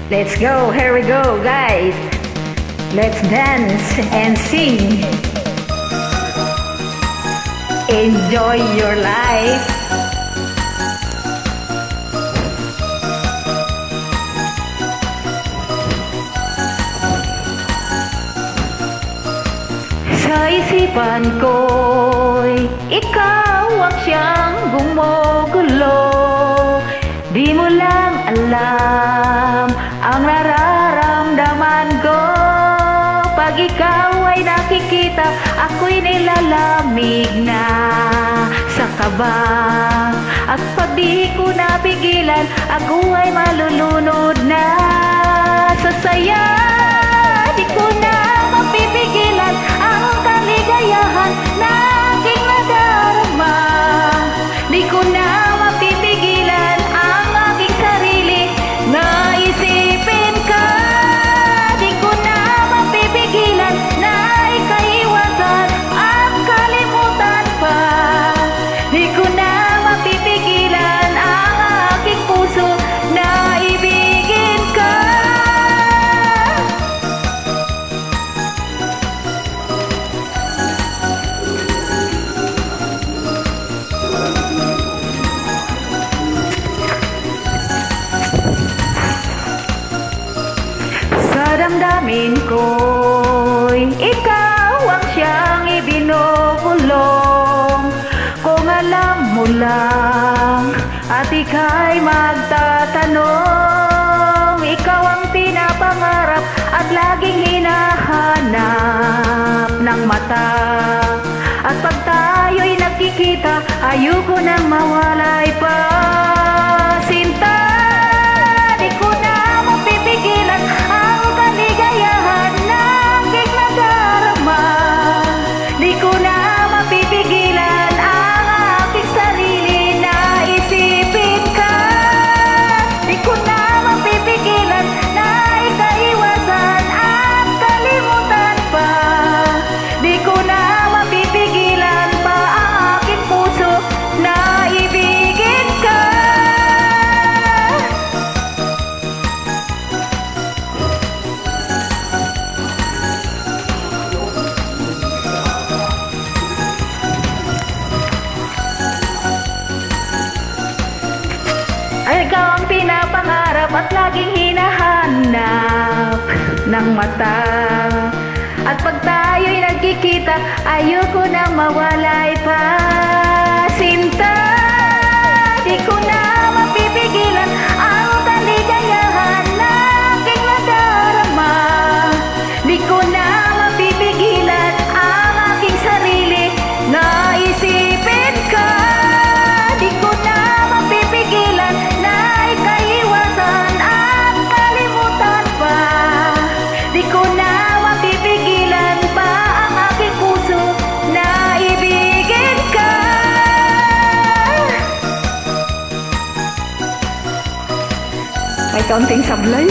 Let's go, here we go, guys. Let's dance and sing. Enjoy your life. Sa isipan ko'y ikaw ang siyang gumugulo. Di mo lang alam ang nararamdaman ko. Pag ikaw ay nakikita, ako'y nilalamig na sa kaba. At pag di ko napigilan, ako ay malulunod na sa saya. Di ko na mapipigilan ang kaligayahan na aking nadarama. Di ko na mapipigilan ang aking sarili na isipin ka. Di ko na mapipigilan na ikaiwasan ang kalimutan pa. Di ko na mapipigilan ang aking puso na ibigin ka. Sa damdamin ko'y ikaw ang siyang ibinukulong. Kung alam mo lang at ika'y magtatanong, ikaw ang pinapangarap at laging hinahanap ng mata. At pag tayo'y nagkikita, ayoko nang mawalay pa. Sinta, di ko na mapipigilan ang kaligayahan na aking nadarama. Di ko na mapipigilan ang aking sarili na isipin ka. Di ko na mapipigilan na ikaiwasan at kalimutan pa. Di ko na mapipigilan pa ang aking puso na ibigin ka. Ay, ikaw ang pinapangarap at laging hinahanap ng mata. At pag tayo'y nagkikita, ayoko nang mawalay pa. Sinta, di ko na mapipigilan ang kaligayahan na aking nadarama. Di ko na mapipigilan ang aking sarili na isipin ka. Di ko na mapipigilan na ikaiwasan at kalimutan pa. Di ko na mapipigilan pa ang aking puso na ibigin ka. May kaunting sablay.